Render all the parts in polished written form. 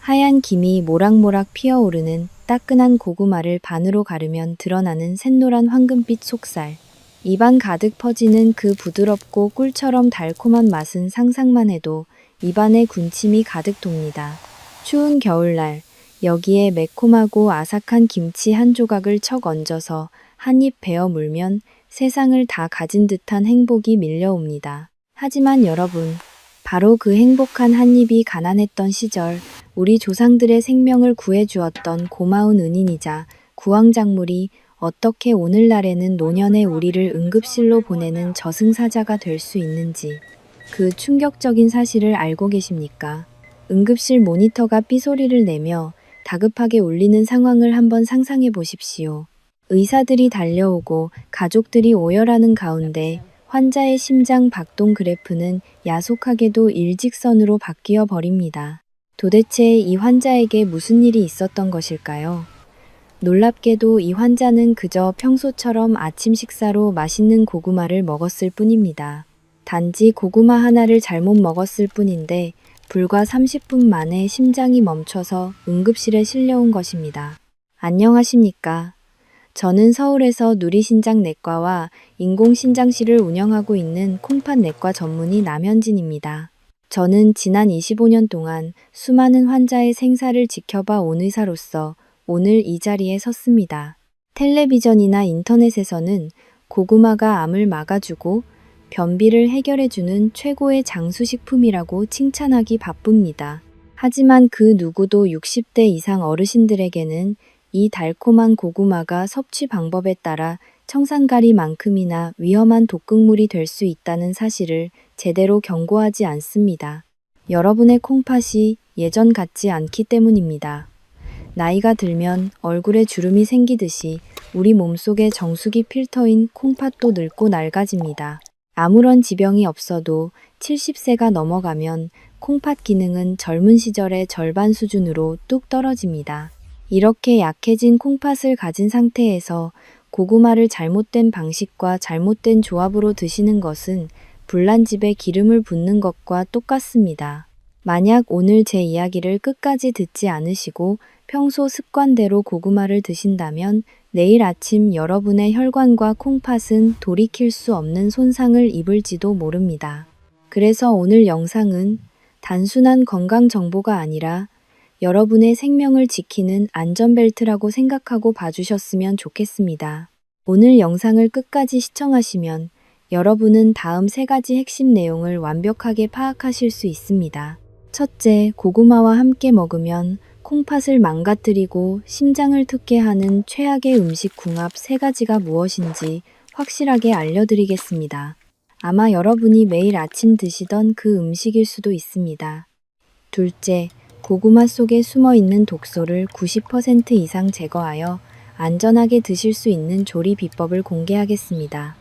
하얀 김이 모락모락 피어오르는 따끈한 고구마를 반으로 가르면 드러나는 샛노란 황금빛 속살. 입안 가득 퍼지는 그 부드럽고 꿀처럼 달콤한 맛은 상상만 해도 입안에 군침이 가득 돕니다. 추운 겨울날, 여기에 매콤하고 아삭한 김치 한 조각을 척 얹어서 한 입 베어 물면 세상을 다 가진 듯한 행복이 밀려옵니다. 하지만 여러분, 바로 그 행복한 한 입이 가난했던 시절, 우리 조상들의 생명을 구해주었던 고마운 은인이자 구황작물이 어떻게 오늘날에는 노년의 우리를 응급실로 보내는 저승사자가 될 수 있는지, 그 충격적인 사실을 알고 계십니까? 응급실 모니터가 삐소리를 내며 다급하게 울리는 상황을 한번 상상해 보십시오. 의사들이 달려오고 가족들이 오열하는 가운데 환자의 심장 박동 그래프는 야속하게도 일직선으로 바뀌어 버립니다. 도대체 이 환자에게 무슨 일이 있었던 것일까요? 놀랍게도 이 환자는 그저 평소처럼 아침 식사로 맛있는 고구마를 먹었을 뿐입니다. 단지 고구마 하나를 잘못 먹었을 뿐인데 불과 30분 만에 심장이 멈춰서 응급실에 실려온 것입니다. 안녕하십니까? 저는 서울에서 누리신장내과와 인공신장실을 운영하고 있는 콩팥내과 전문의 남현진입니다. 저는 지난 25년 동안 수많은 환자의 생사를 지켜봐 온 의사로서 오늘 이 자리에 섰습니다. 텔레비전이나 인터넷에서는 고구마가 암을 막아주고 변비를 해결해주는 최고의 장수식품이라고 칭찬하기 바쁩니다. 하지만 그 누구도 60대 이상 어르신들에게는 이 달콤한 고구마가 섭취 방법에 따라 청산가리만큼이나 위험한 독극물이 될 수 있다는 사실을 제대로 경고하지 않습니다. 여러분의 콩팥이 예전 같지 않기 때문입니다. 나이가 들면 얼굴에 주름이 생기듯이 우리 몸속의 정수기 필터인 콩팥도 늙고 낡아집니다. 아무런 지병이 없어도 70세가 넘어가면 콩팥 기능은 젊은 시절의 절반 수준으로 뚝 떨어집니다. 이렇게 약해진 콩팥을 가진 상태에서 고구마를 잘못된 방식과 잘못된 조합으로 드시는 것은 불난집에 기름을 붓는 것과 똑같습니다. 만약 오늘 제 이야기를 끝까지 듣지 않으시고 평소 습관대로 고구마를 드신다면 내일 아침 여러분의 혈관과 콩팥은 돌이킬 수 없는 손상을 입을지도 모릅니다. 그래서 오늘 영상은 단순한 건강 정보가 아니라 여러분의 생명을 지키는 안전벨트라고 생각하고 봐주셨으면 좋겠습니다. 오늘 영상을 끝까지 시청하시면 여러분은 다음 3가지 핵심 내용을 완벽하게 파악하실 수 있습니다. 첫째, 고구마와 함께 먹으면 콩팥을 망가뜨리고 심장을 특게 하는 최악의 음식 궁합 3가지가 무엇인지 확실하게 알려드리겠습니다. 아마 여러분이 매일 아침 드시던 그 음식일 수도 있습니다. 둘째, 고구마 속에 숨어있는 독소를 90% 이상 제거하여 안전하게 드실 수 있는 조리 비법을 공개하겠습니다.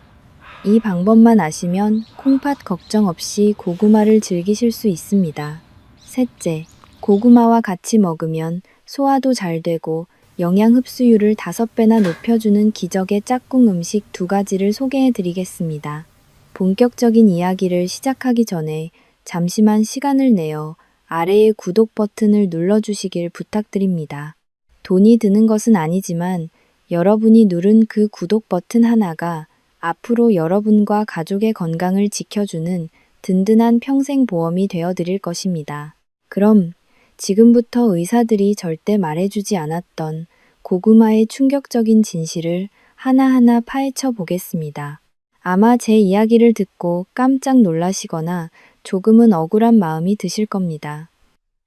이 방법만 아시면 콩팥 걱정 없이 고구마를 즐기실 수 있습니다. 셋째, 고구마와 같이 먹으면 소화도 잘 되고 영양 흡수율을 5배나 높여주는 기적의 짝꿍 음식 2가지를 소개해 드리겠습니다. 본격적인 이야기를 시작하기 전에 잠시만 시간을 내어 아래의 구독 버튼을 눌러주시길 부탁드립니다. 돈이 드는 것은 아니지만 여러분이 누른 그 구독 버튼 하나가 앞으로 여러분과 가족의 건강을 지켜주는 든든한 평생 보험이 되어 드릴 것입니다. 그럼 지금부터 의사들이 절대 말해주지 않았던 고구마의 충격적인 진실을 하나하나 파헤쳐 보겠습니다. 아마 제 이야기를 듣고 깜짝 놀라시거나 조금은 억울한 마음이 드실 겁니다.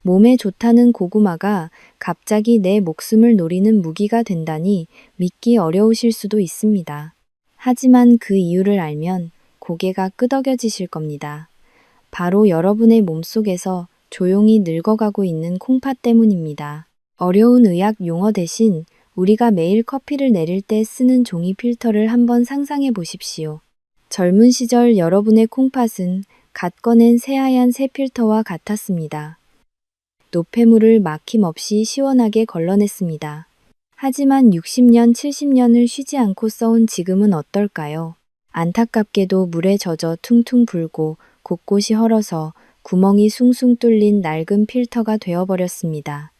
몸에 좋다는 고구마가 갑자기 내 목숨을 노리는 무기가 된다니 믿기 어려우실 수도 있습니다. 하지만 그 이유를 알면 고개가 끄덕여지실 겁니다. 바로 여러분의 몸속에서 조용히 늙어가고 있는 콩팥 때문입니다. 어려운 의학 용어 대신 우리가 매일 커피를 내릴 때 쓰는 종이 필터를 한번 상상해 보십시오. 젊은 시절 여러분의 콩팥은 갓 꺼낸 새하얀 새 필터와 같았습니다. 노폐물을 막힘없이 시원하게 걸러냈습니다. 하지만 60년, 70년을 쉬지 않고 써온 지금은 어떨까요? 안타깝게도 물에 젖어 퉁퉁 불고 곳곳이 헐어서 구멍이 숭숭 뚫린 낡은 필터가 되어버렸습니다.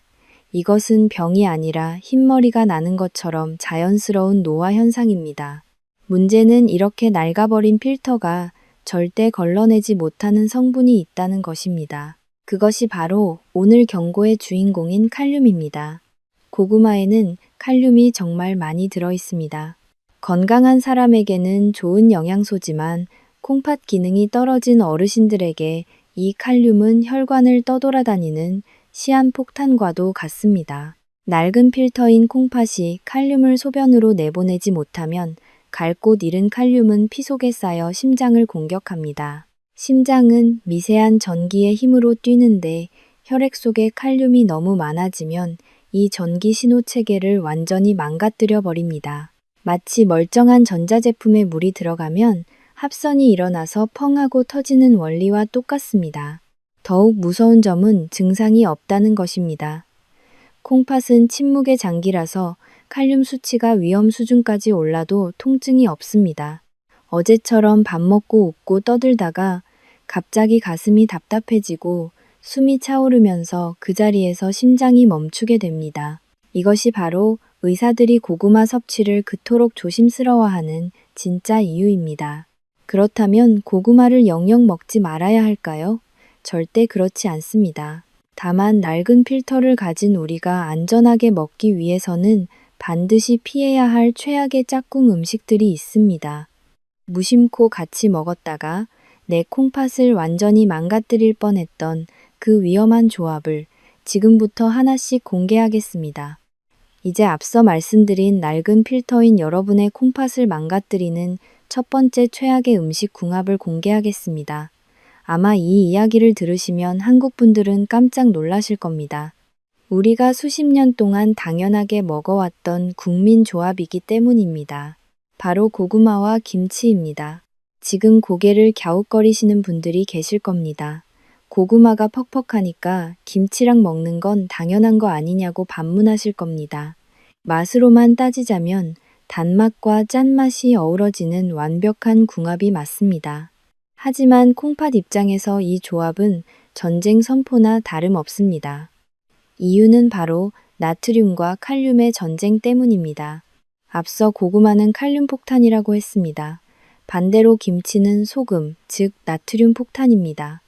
이것은 병이 아니라 흰머리가 나는 것처럼 자연스러운 노화 현상입니다. 문제는 이렇게 낡아버린 필터가 절대 걸러내지 못하는 성분이 있다는 것입니다. 그것이 바로 오늘 경고의 주인공인 칼륨입니다. 고구마에는 칼륨이 정말 많이 들어 있습니다. 건강한 사람에게는 좋은 영양소지만 콩팥 기능이 떨어진 어르신들에게 이 칼륨은 혈관을 떠돌아다니는 시한폭탄과도 같습니다. 낡은 필터인 콩팥이 칼륨을 소변으로 내보내지 못하면 갈 곳 잃은 칼륨은 피 속에 쌓여 심장을 공격합니다. 심장은 미세한 전기의 힘으로 뛰는데 혈액 속에 칼륨이 너무 많아지면 이 전기 신호 체계를 완전히 망가뜨려 버립니다. 마치 멀쩡한 전자제품에 물이 들어가면 합선이 일어나서 펑 하고 터지는 원리와 똑같습니다. 더욱 무서운 점은 증상이 없다는 것입니다. 콩팥은 침묵의 장기라서 칼륨 수치가 위험 수준까지 올라도 통증이 없습니다. 어제처럼 밥 먹고 웃고 떠들다가 갑자기 가슴이 답답해지고 숨이 차오르면서 그 자리에서 심장이 멈추게 됩니다. 이것이 바로 의사들이 고구마 섭취를 그토록 조심스러워하는 진짜 이유입니다. 그렇다면 고구마를 영영 먹지 말아야 할까요? 절대 그렇지 않습니다. 다만 낡은 필터를 가진 우리가 안전하게 먹기 위해서는 반드시 피해야 할 최악의 짝꿍 음식들이 있습니다. 무심코 같이 먹었다가 내 콩팥을 완전히 망가뜨릴 뻔했던 그 위험한 조합을 지금부터 하나씩 공개하겠습니다. 이제 앞서 말씀드린 낡은 필터인 여러분의 콩팥을 망가뜨리는 첫 번째 최악의 음식 궁합을 공개하겠습니다. 아마 이 이야기를 들으시면 한국 분들은 깜짝 놀라실 겁니다. 우리가 수십 년 동안 당연하게 먹어왔던 국민 조합이기 때문입니다. 바로 고구마와 김치입니다. 지금 고개를 갸웃거리시는 분들이 계실 겁니다. 고구마가 퍽퍽하니까 김치랑 먹는 건 당연한 거 아니냐고 반문하실 겁니다. 맛으로만 따지자면 단맛과 짠맛이 어우러지는 완벽한 궁합이 맞습니다. 하지만 콩팥 입장에서 이 조합은 전쟁 선포나 다름없습니다. 이유는 바로 나트륨과 칼륨의 전쟁 때문입니다. 앞서 고구마는 칼륨 폭탄이라고 했습니다. 반대로 김치는 소금, 즉 나트륨 폭탄입니다.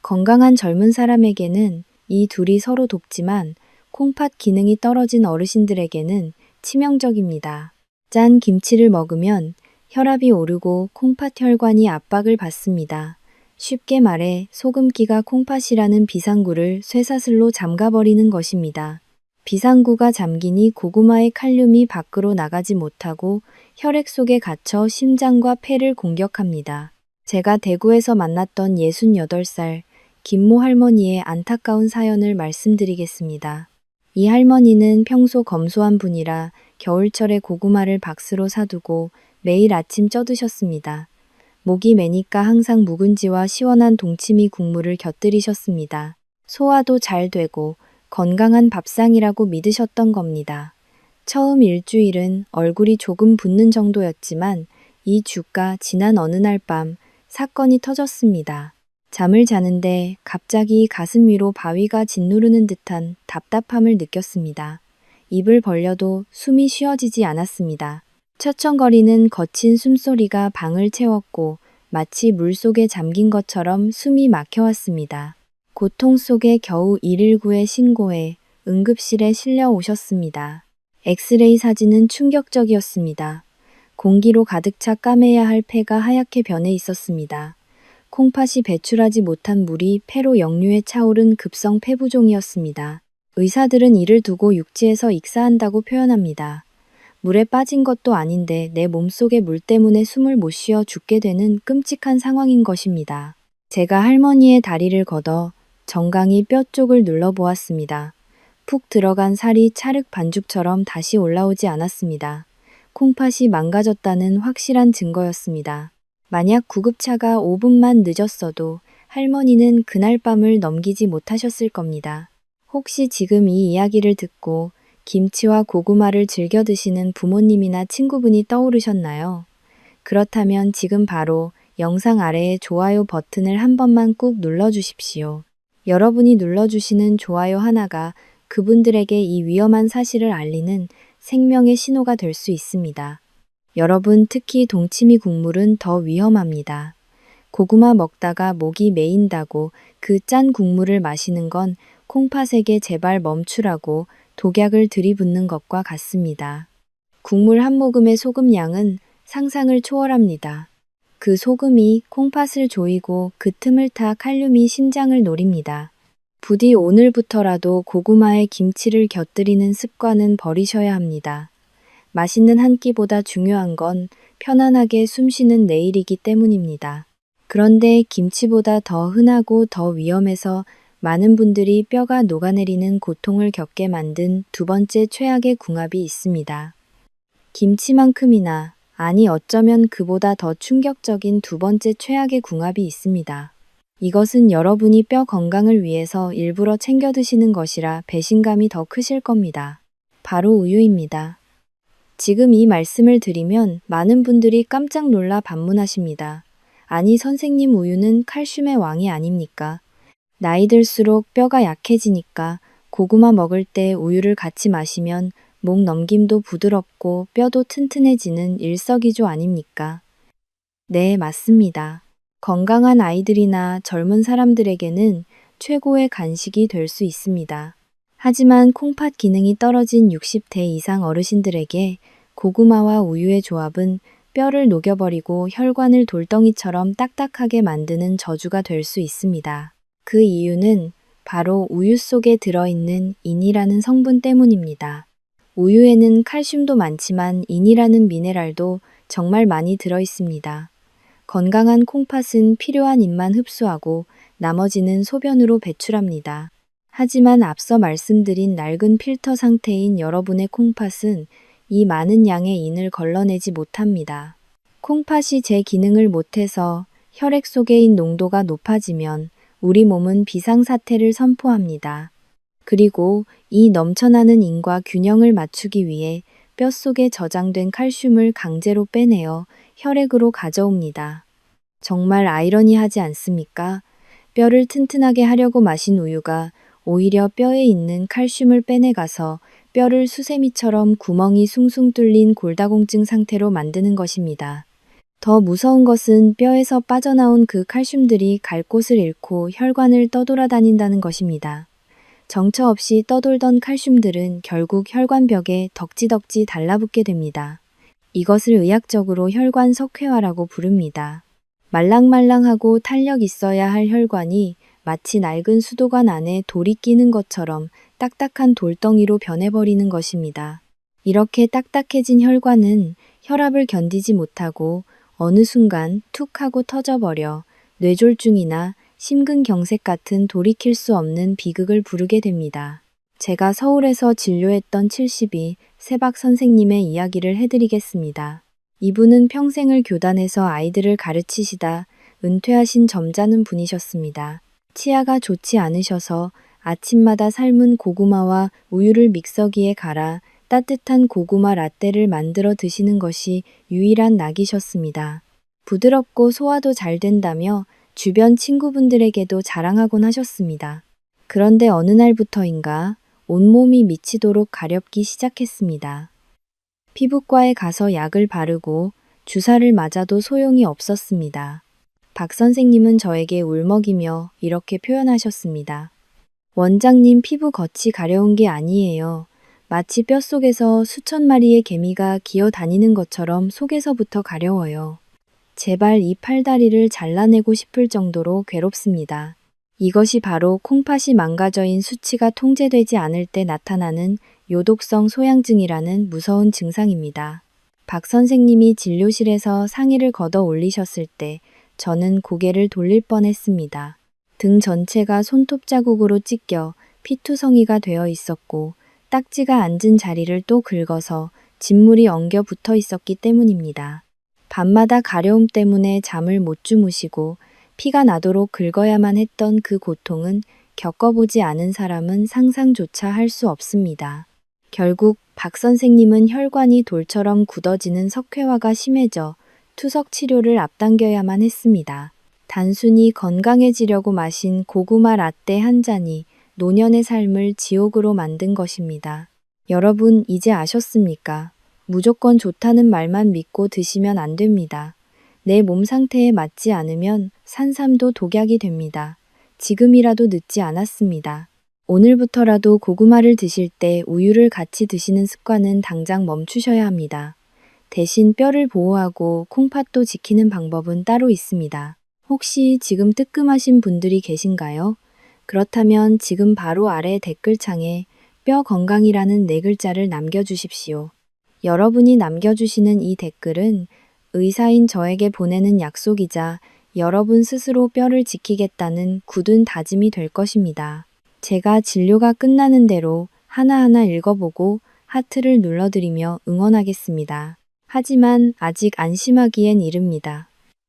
건강한 젊은 사람에게는 이 둘이 서로 돕지만 콩팥 기능이 떨어진 어르신들에게는 치명적입니다. 짠 김치를 먹으면 혈압이 오르고 콩팥 혈관이 압박을 받습니다. 쉽게 말해 소금기가 콩팥이라는 비상구를 쇠사슬로 잠가버리는 것입니다. 비상구가 잠기니 고구마의 칼륨이 밖으로 나가지 못하고 혈액 속에 갇혀 심장과 폐를 공격합니다. 제가 대구에서 만났던 68살 김모 할머니의 안타까운 사연을 말씀드리겠습니다. 이 할머니는 평소 검소한 분이라 겨울철에 고구마를 박스로 사두고 매일 아침 쪄드셨습니다. 목이 메니까 항상 묵은지와 시원한 동치미 국물을 곁들이셨습니다. 소화도 잘 되고 건강한 밥상이라고 믿으셨던 겁니다. 처음 일주일은 얼굴이 조금 붓는 정도였지만 이 주가 지난 어느 날 밤 사건이 터졌습니다. 잠을 자는데 갑자기 가슴 위로 바위가 짓누르는 듯한 답답함을 느꼈습니다. 입을 벌려도 숨이 쉬어지지 않았습니다. 처청거리는 거친 숨소리가 방을 채웠고 마치 물속에 잠긴 것처럼 숨이 막혀왔습니다. 고통 속에 겨우 119에 신고해 응급실에 실려 오셨습니다. 엑스레이 사진은 충격적이었습니다. 공기로 가득 차 까매야 할 폐가 하얗게 변해 있었습니다. 콩팥이 배출하지 못한 물이 폐로 역류해 차오른 급성 폐부종이었습니다. 의사들은 이를 두고 육지에서 익사한다고 표현합니다. 물에 빠진 것도 아닌데 내 몸속의 물 때문에 숨을 못 쉬어 죽게 되는 끔찍한 상황인 것입니다. 제가 할머니의 다리를 걷어 정강이 뼈 쪽을 눌러보았습니다. 푹 들어간 살이 찰흙 반죽처럼 다시 올라오지 않았습니다. 콩팥이 망가졌다는 확실한 증거였습니다. 만약 구급차가 5분만 늦었어도 할머니는 그날 밤을 넘기지 못하셨을 겁니다. 혹시 지금 이 이야기를 듣고 김치와 고구마를 즐겨 드시는 부모님이나 친구분이 떠오르셨나요? 그렇다면 지금 바로 영상 아래에 좋아요 버튼을 한 번만 꾹 눌러주십시오. 여러분이 눌러주시는 좋아요 하나가 그분들에게 이 위험한 사실을 알리는 생명의 신호가 될 수 있습니다. 여러분, 특히 동치미 국물은 더 위험합니다. 고구마 먹다가 목이 메인다고 그 짠 국물을 마시는 건 콩팥에게 제발 멈추라고 독약을 들이붓는 것과 같습니다. 국물 한 모금의 소금 양은 상상을 초월합니다. 그 소금이 콩팥을 조이고 그 틈을 타 칼륨이 심장을 노립니다. 부디 오늘부터라도 고구마에 김치를 곁들이는 습관은 버리셔야 합니다. 맛있는 한 끼보다 중요한 건 편안하게 숨쉬는 내일이기 때문입니다. 그런데 김치보다 더 흔하고 더 위험해서 많은 분들이 뼈가 녹아내리는 고통을 겪게 만든 두 번째 최악의 궁합이 있습니다. 김치만큼이나, 아니 어쩌면 그보다 더 충격적인 두 번째 최악의 궁합이 있습니다. 이것은 여러분이 뼈 건강을 위해서 일부러 챙겨 드시는 것이라 배신감이 더 크실 겁니다. 바로 우유입니다. 지금 이 말씀을 드리면 많은 분들이 깜짝 놀라 반문하십니다. 아니 선생님, 우유는 칼슘의 왕이 아닙니까? 나이 들수록 뼈가 약해지니까 고구마 먹을 때 우유를 같이 마시면 목 넘김도 부드럽고 뼈도 튼튼해지는 일석이조 아닙니까? 네, 맞습니다. 건강한 아이들이나 젊은 사람들에게는 최고의 간식이 될 수 있습니다. 하지만 콩팥 기능이 떨어진 60대 이상 어르신들에게 고구마와 우유의 조합은 뼈를 녹여버리고 혈관을 돌덩이처럼 딱딱하게 만드는 저주가 될 수 있습니다. 그 이유는 바로 우유 속에 들어있는 인이라는 성분 때문입니다. 우유에는 칼슘도 많지만 인이라는 미네랄도 정말 많이 들어있습니다. 건강한 콩팥은 필요한 인만 흡수하고 나머지는 소변으로 배출합니다. 하지만 앞서 말씀드린 낡은 필터 상태인 여러분의 콩팥은 이 많은 양의 인을 걸러내지 못합니다. 콩팥이 제 기능을 못해서 혈액 속의 인 농도가 높아지면 우리 몸은 비상사태를 선포합니다. 그리고 이 넘쳐나는 인과 균형을 맞추기 위해 뼛속에 저장된 칼슘을 강제로 빼내어 혈액으로 가져옵니다. 정말 아이러니하지 않습니까? 뼈를 튼튼하게 하려고 마신 우유가 오히려 뼈에 있는 칼슘을 빼내가서 뼈를 수세미처럼 구멍이 숭숭 뚫린 골다공증 상태로 만드는 것입니다. 더 무서운 것은 뼈에서 빠져나온 그 칼슘들이 갈 곳을 잃고 혈관을 떠돌아다닌다는 것입니다. 정처 없이 떠돌던 칼슘들은 결국 혈관벽에 덕지덕지 달라붙게 됩니다. 이것을 의학적으로 혈관 석회화라고 부릅니다. 말랑말랑하고 탄력 있어야 할 혈관이 마치 낡은 수도관 안에 돌이 끼는 것처럼 딱딱한 돌덩이로 변해버리는 것입니다. 이렇게 딱딱해진 혈관은 혈압을 견디지 못하고 어느 순간 툭 하고 터져버려 뇌졸중이나 심근경색 같은 돌이킬 수 없는 비극을 부르게 됩니다. 제가 서울에서 진료했던 72 세박 선생님의 이야기를 해드리겠습니다. 이분은 평생을 교단에서 아이들을 가르치시다 은퇴하신 점잖은 분이셨습니다. 치아가 좋지 않으셔서 아침마다 삶은 고구마와 우유를 믹서기에 갈아 따뜻한 고구마 라떼를 만들어 드시는 것이 유일한 낙이셨습니다. 부드럽고 소화도 잘 된다며 주변 친구분들에게도 자랑하곤 하셨습니다. 그런데 어느 날부터인가 온몸이 미치도록 가렵기 시작했습니다. 피부과에 가서 약을 바르고 주사를 맞아도 소용이 없었습니다. 박 선생님은 저에게 울먹이며 이렇게 표현하셨습니다. 원장님, 피부 겉이 가려운 게 아니에요. 마치 뼛속에서 수천 마리의 개미가 기어 다니는 것처럼 속에서부터 가려워요. 제발 이 팔다리를 잘라내고 싶을 정도로 괴롭습니다. 이것이 바로 콩팥이 망가져인 수치가 통제되지 않을 때 나타나는 요독성 소양증이라는 무서운 증상입니다. 박 선생님이 진료실에서 상의를 걷어 올리셨을 때 저는 고개를 돌릴 뻔했습니다. 등 전체가 손톱 자국으로 찢겨 피투성이가 되어 있었고 딱지가 앉은 자리를 또 긁어서 진물이 엉겨 붙어 있었기 때문입니다. 밤마다 가려움 때문에 잠을 못 주무시고 피가 나도록 긁어야만 했던 그 고통은 겪어보지 않은 사람은 상상조차 할 수 없습니다. 결국 박 선생님은 혈관이 돌처럼 굳어지는 석회화가 심해져 투석 치료를 앞당겨야만 했습니다. 단순히 건강해지려고 마신 고구마 라떼 한 잔이 노년의 삶을 지옥으로 만든 것입니다. 여러분, 이제 아셨습니까? 무조건 좋다는 말만 믿고 드시면 안 됩니다. 내 몸 상태에 맞지 않으면 산삼도 독약이 됩니다. 지금이라도 늦지 않았습니다. 오늘부터라도 고구마를 드실 때 우유를 같이 드시는 습관은 당장 멈추셔야 합니다. 대신 뼈를 보호하고 콩팥도 지키는 방법은 따로 있습니다. 혹시 지금 뜨끔하신 분들이 계신가요? 그렇다면 지금 바로 아래 댓글창에 뼈 건강이라는 네 글자를 남겨주십시오. 여러분이 남겨주시는 이 댓글은 의사인 저에게 보내는 약속이자 여러분 스스로 뼈를 지키겠다는 굳은 다짐이 될 것입니다. 제가 진료가 끝나는 대로 하나하나 읽어보고 하트를 눌러드리며 응원하겠습니다. 하지만 아직 안심하기엔 이릅니다.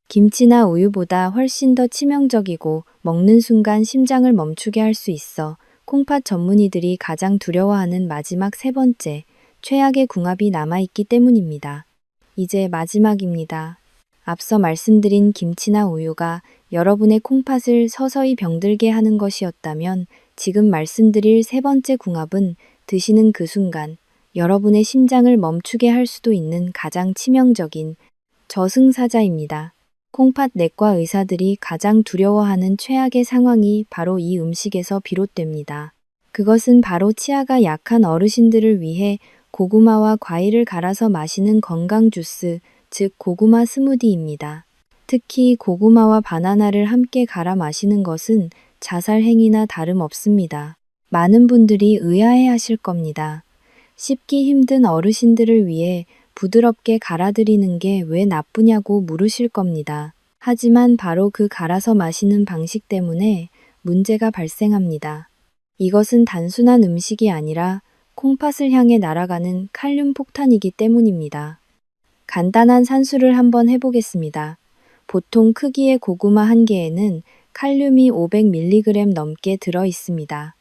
김치나 우유보다 훨씬 더 치명적이고 먹는 순간 심장을 멈추게 할 수 있어 콩팥 전문의들이 가장 두려워하는 마지막 세 번째, 최악의 궁합이 남아있기 때문입니다. 이제 마지막입니다. 앞서 말씀드린 김치나 우유가 여러분의 콩팥을 서서히 병들게 하는 것이었다면 지금 말씀드릴 세 번째 궁합은 드시는 그 순간 여러분의 심장을 멈추게 할 수도 있는 가장 치명적인 저승사자입니다. 콩팥 내과 의사들이 가장 두려워하는 최악의 상황이 바로 이 음식에서 비롯됩니다. 그것은 바로 치아가 약한 어르신들을 위해 고구마와 과일을 갈아서 마시는 건강 주스, 즉 고구마 스무디입니다. 특히 고구마와 바나나를 함께 갈아 마시는 것은 자살 행위나 다름없습니다. 많은 분들이 의아해 하실 겁니다. 씹기 힘든 어르신들을 위해 부드럽게 갈아드리는 게 왜 나쁘냐고 물으실 겁니다. 하지만 바로 그 갈아서 마시는 방식 때문에 문제가 발생합니다. 이것은 단순한 음식이 아니라 콩팥을 향해 날아가는 칼륨 폭탄이기 때문입니다. 간단한 산수를 한번 해보겠습니다. 보통 크기의 고구마 한 개에는 칼륨이 500mg 넘게 들어 있습니다.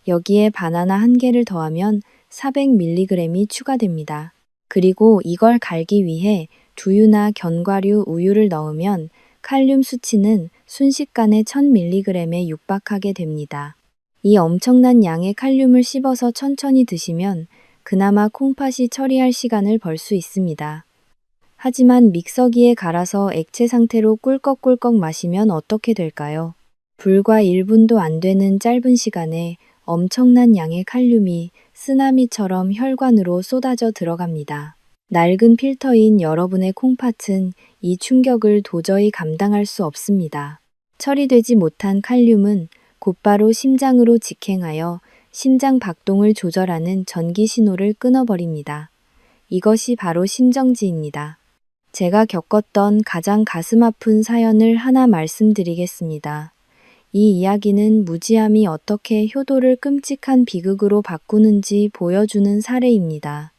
여기에 바나나 한 개를 더하면 400mg이 추가됩니다. 그리고 이걸 갈기 위해 두유나 견과류, 우유를 넣으면 칼륨 수치는 순식간에 1000mg에 육박하게 됩니다. 이 엄청난 양의 칼륨을 씹어서 천천히 드시면 그나마 콩팥이 처리할 시간을 벌 수 있습니다. 하지만 믹서기에 갈아서 액체 상태로 꿀꺽꿀꺽 마시면 어떻게 될까요? 불과 1분도 안 되는 짧은 시간에 엄청난 양의 칼륨이 쓰나미처럼 혈관으로 쏟아져 들어갑니다. 낡은 필터인 여러분의 콩팥은 이 충격을 도저히 감당할 수 없습니다. 처리되지 못한 칼륨은 곧바로 심장으로 직행하여 심장 박동을 조절하는 전기 신호를 끊어버립니다. 이것이 바로 심정지입니다. 제가 겪었던 가장 가슴 아픈 사연을 하나 말씀드리겠습니다. 이 이야기는 무지함이 어떻게 효도를 끔찍한 비극으로 바꾸는지 보여주는 사례입니다.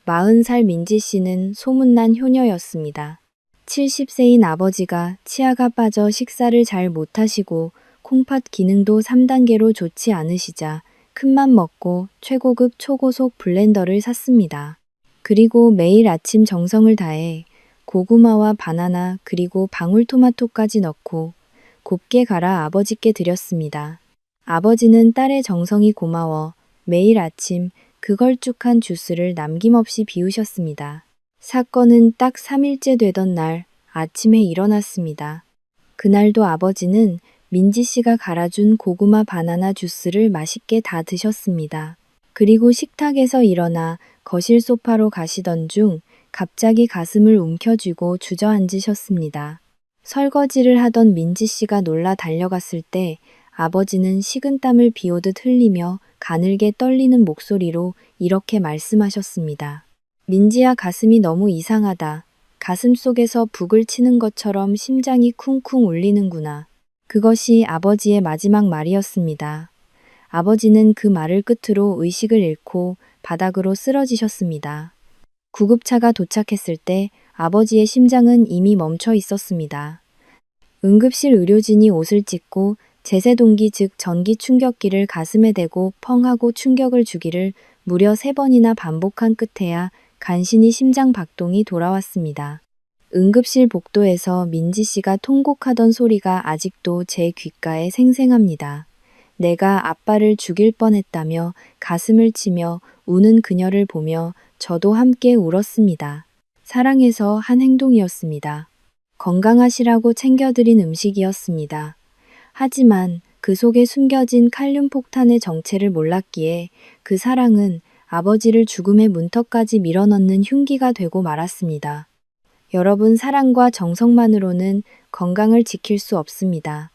40살 민지 씨는 소문난 효녀였습니다. 70세인 아버지가 치아가 빠져 식사를 잘 못하시고 콩팥 기능도 3단계로 좋지 않으시자 큰맘 먹고 최고급 초고속 블렌더를 샀습니다. 그리고 매일 아침 정성을 다해 고구마와 바나나 그리고 방울토마토까지 넣고 곱게 갈아 아버지께 드렸습니다. 아버지는 딸의 정성이 고마워 매일 아침 그 걸쭉한 주스를 남김없이 비우셨습니다. 사건은 딱 3일째 되던 날 아침에 일어났습니다. 그날도 아버지는 민지 씨가 갈아준 고구마 바나나 주스를 맛있게 다 드셨습니다. 그리고 식탁에서 일어나 거실 소파로 가시던 중 갑자기 가슴을 움켜쥐고 주저앉으셨습니다. 설거지를 하던 민지 씨가 놀라 달려갔을 때 아버지는 식은땀을 비오듯 흘리며 가늘게 떨리는 목소리로 이렇게 말씀하셨습니다. 민지야, 가슴이 너무 이상하다. 가슴 속에서 북을 치는 것처럼 심장이 쿵쿵 울리는구나. 그것이 아버지의 마지막 말이었습니다. 아버지는 그 말을 끝으로 의식을 잃고 바닥으로 쓰러지셨습니다. 구급차가 도착했을 때 아버지의 심장은 이미 멈춰 있었습니다. 응급실 의료진이 옷을 찢고 제세동기 즉 전기 충격기를 가슴에 대고 펑 하고 충격을 주기를 무려 3번이나 반복한 끝에야 간신히 심장 박동이 돌아왔습니다. 응급실 복도에서 민지 씨가 통곡하던 소리가 아직도 제 귓가에 생생합니다. 내가 아빠를 죽일 뻔했다며 가슴을 치며 우는 그녀를 보며 저도 함께 울었습니다. 사랑해서 한 행동이었습니다. 건강하시라고 챙겨드린 음식이었습니다. 하지만 그 속에 숨겨진 칼륨 폭탄의 정체를 몰랐기에 그 사랑은 아버지를 죽음의 문턱까지 밀어넣는 흉기가 되고 말았습니다. 여러분, 사랑과 정성만으로는 건강을 지킬 수 없습니다.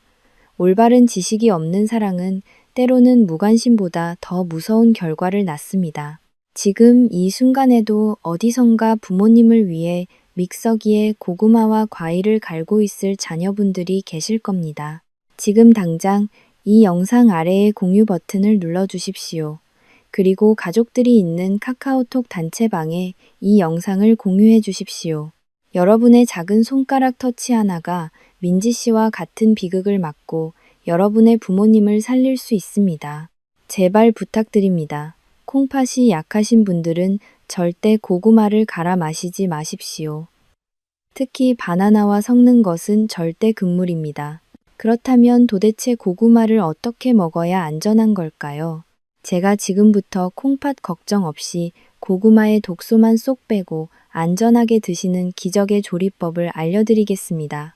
올바른 지식이 없는 사랑은 때로는 무관심보다 더 무서운 결과를 낳습니다. 지금 이 순간에도 어디선가 부모님을 위해 믹서기에 고구마와 과일을 갈고 있을 자녀분들이 계실 겁니다. 지금 당장 이 영상 아래의 공유 버튼을 눌러주십시오. 그리고 가족들이 있는 카카오톡 단체방에 이 영상을 공유해 주십시오. 여러분의 작은 손가락 터치 하나가 민지 씨와 같은 비극을 막고 여러분의 부모님을 살릴 수 있습니다. 제발 부탁드립니다. 콩팥이 약하신 분들은 절대 고구마를 갈아 마시지 마십시오. 특히 바나나와 섞는 것은 절대 금물입니다. 그렇다면 도대체 고구마를 어떻게 먹어야 안전한 걸까요? 제가 지금부터 콩팥 걱정 없이 고구마의 독소만 쏙 빼고 안전하게 드시는 기적의 조리법을 알려드리겠습니다.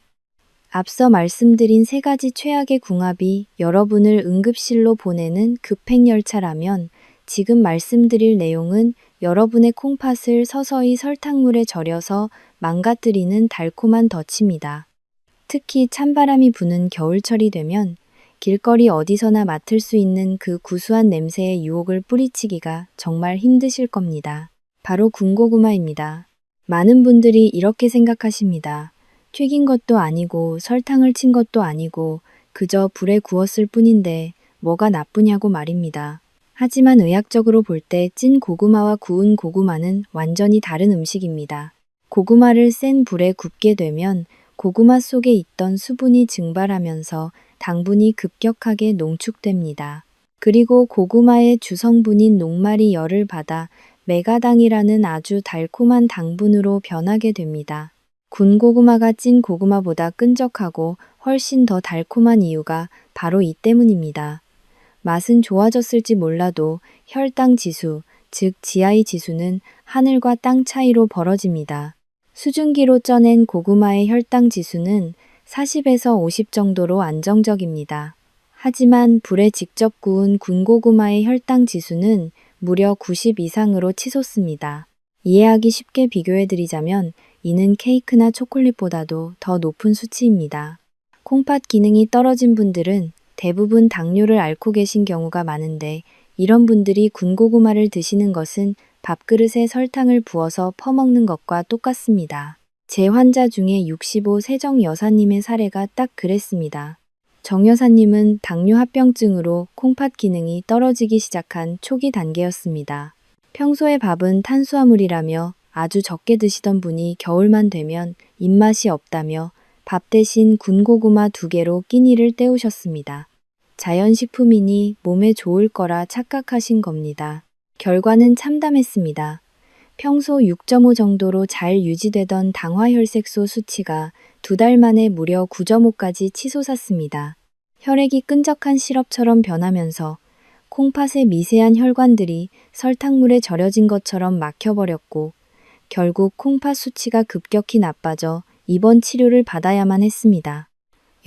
앞서 말씀드린 세 가지 최악의 궁합이 여러분을 응급실로 보내는 급행열차라면 지금 말씀드릴 내용은 여러분의 콩팥을 서서히 설탕물에 절여서 망가뜨리는 달콤한 덫입니다. 특히 찬바람이 부는 겨울철이 되면 길거리 어디서나 맡을 수 있는 그 구수한 냄새의 유혹을 뿌리치기가 정말 힘드실 겁니다. 바로 군고구마입니다. 많은 분들이 이렇게 생각하십니다. 튀긴 것도 아니고 설탕을 친 것도 아니고 그저 불에 구웠을 뿐인데 뭐가 나쁘냐고 말입니다. 하지만 의학적으로 볼 때 찐 고구마와 구운 고구마는 완전히 다른 음식입니다. 고구마를 센 불에 굽게 되면 고구마 속에 있던 수분이 증발하면서 당분이 급격하게 농축됩니다. 그리고 고구마의 주성분인 녹말이 열을 받아 메가당이라는 아주 달콤한 당분으로 변하게 됩니다. 군 고구마가 찐 고구마보다 끈적하고 훨씬 더 달콤한 이유가 바로 이 때문입니다. 맛은 좋아졌을지 몰라도 혈당 지수, 즉 GI 지수는 하늘과 땅 차이로 벌어집니다. 수증기로 쪄낸 고구마의 혈당 지수는 40에서 50 정도로 안정적입니다. 하지만 불에 직접 구운 군고구마의 혈당 지수는 무려 90 이상으로 치솟습니다. 이해하기 쉽게 비교해드리자면 이는 케이크나 초콜릿보다도 더 높은 수치입니다. 콩팥 기능이 떨어진 분들은 대부분 당뇨를 앓고 계신 경우가 많은데 이런 분들이 군고구마를 드시는 것은 밥그릇에 설탕을 부어서 퍼먹는 것과 똑같습니다. 제 환자 중에 65 세정 여사님의 사례가 딱 그랬습니다. 정 여사님은 당뇨 합병증으로 콩팥 기능이 떨어지기 시작한 초기 단계였습니다. 평소에 밥은 탄수화물이라며 아주 적게 드시던 분이 겨울만 되면 입맛이 없다며 밥 대신 군고구마 2개로 끼니를 때우셨습니다. 자연식품이니 몸에 좋을 거라 착각하신 겁니다. 결과는 참담했습니다. 평소 6.5 정도로 잘 유지되던 당화혈색소 수치가 2달 만에 무려 9.5까지 치솟았습니다. 혈액이 끈적한 시럽처럼 변하면서 콩팥의 미세한 혈관들이 설탕물에 절여진 것처럼 막혀버렸고 결국 콩팥 수치가 급격히 나빠져 입원 치료를 받아야만 했습니다.